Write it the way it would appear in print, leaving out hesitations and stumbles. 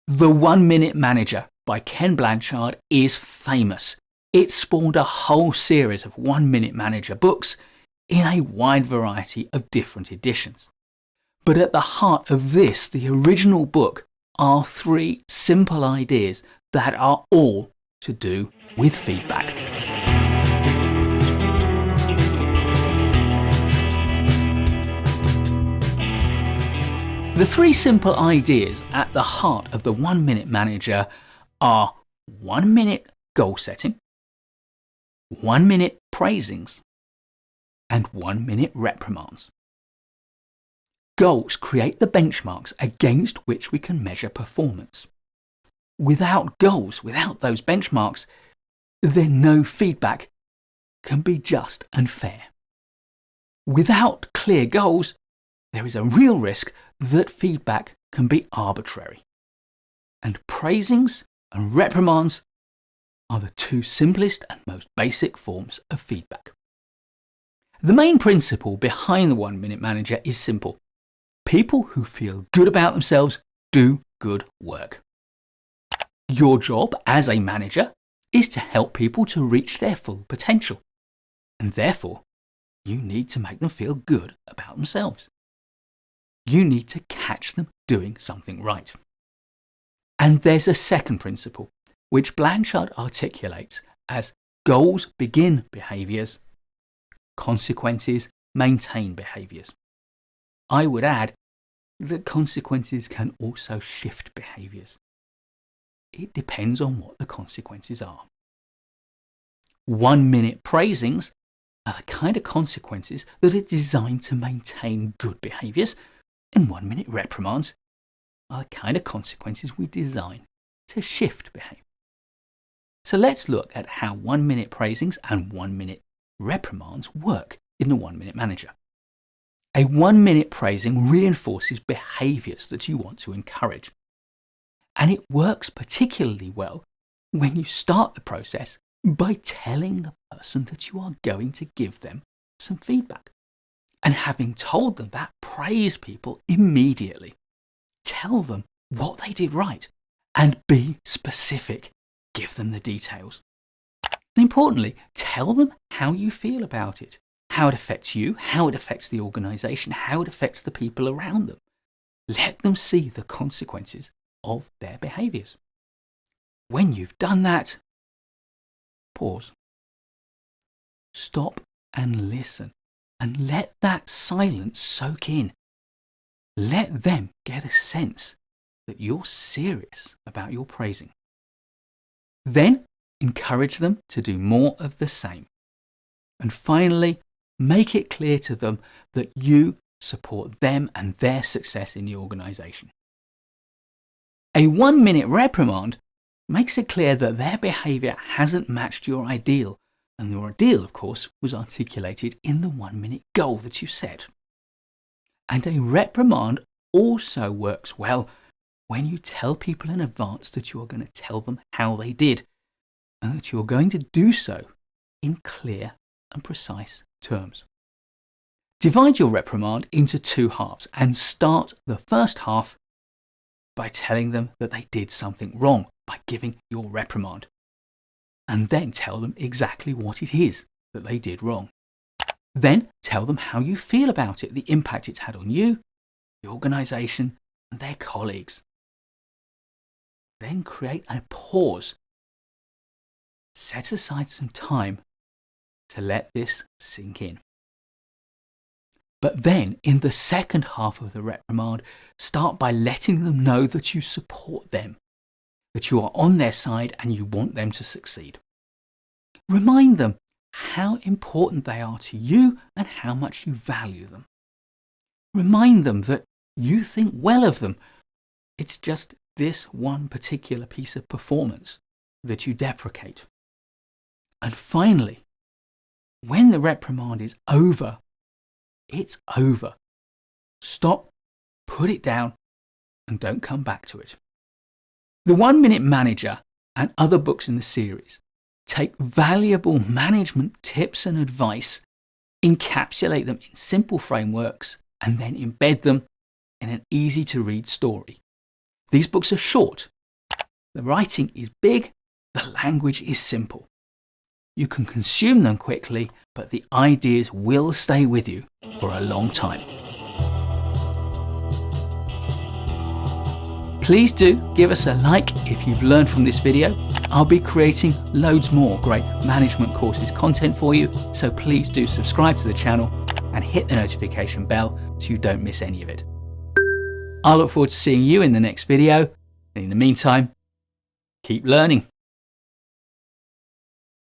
The 1 Minute Manager by Ken Blanchard is famous. It spawned a whole series of 1 Minute Manager books in a wide variety of different editions. But at the heart of this, the original book, are 3 simple ideas that are all to do with feedback. The 3 simple ideas at the heart of the 1 Minute Manager are 1 minute goal setting, 1 minute praisings, and 1 minute reprimands. Goals create the benchmarks against which we can measure performance. Without goals, without those benchmarks, then no feedback can be just and fair. Without clear goals, there is a real risk that feedback can be arbitrary. And praisings and reprimands are the 2 simplest and most basic forms of feedback. The main principle behind the 1 Minute Manager is simple. People who feel good about themselves do good work. Your job as a manager is to help people to reach their full potential. And therefore, you need to make them feel good about themselves. You need to catch them doing something right. And there's a second principle, which Blanchard articulates as goals begin behaviours, consequences maintain behaviours. I would add that consequences can also shift behaviours. It depends on what the consequences are. 1 minute praisings are the kind of consequences that are designed to maintain good behaviours, and 1 minute reprimands are the kind of consequences we design to shift behaviour. So let's look at how 1 minute praisings and 1 minute reprimands work in the 1 Minute Manager. A 1 minute praising reinforces behaviours that you want to encourage. And it works particularly well when you start the process by telling the person that you are going to give them some feedback. And having told them that, praise people immediately. Tell them what they did right and be specific. Give them the details. And importantly, tell them how you feel about it, how it affects you, how it affects the organisation, how it affects the people around them. Let them see the consequences of their behaviours. When you've done that, pause. Stop and listen. And let that silence soak in. Let them get a sense that you're serious about your praising. Then encourage them to do more of the same. And finally, make it clear to them that you support them and their success in the organisation. A 1 minute reprimand makes it clear that their behaviour hasn't matched your ideal. And your ideal, of course, was articulated in the 1 minute goal that you set. And a reprimand also works well when you tell people in advance that you are going to tell them how they did, and that you are going to do so in clear and precise terms. Divide your reprimand into 2 halves and start the first half by telling them that they did something wrong by giving your reprimand. And then tell them exactly what it is that they did wrong. Then tell them how you feel about it, the impact it's had on you, the organisation, and their colleagues. Then create a pause. Set aside some time to let this sink in. But then, in the second half of the reprimand, start by letting them know that you support them, that you are on their side and you want them to succeed. Remind them how important they are to you and how much you value them. Remind them that you think well of them. It's just this one particular piece of performance that you deprecate. And finally, when the reprimand is over, it's over. Stop, put it down, and don't come back to it. The 1 Minute Manager and other books in the series take valuable management tips and advice, encapsulate them in simple frameworks, and then embed them in an easy-to-read story. These books are short, The writing is big, the language is simple. You can consume them quickly, but the ideas will stay with you for a long time. Please do give us a like if you've learned from this video. I'll be creating loads more great management courses content for you, so please do subscribe to the channel and hit the notification bell so you don't miss any of it. I look forward to seeing you in the next video, and in the meantime, keep learning.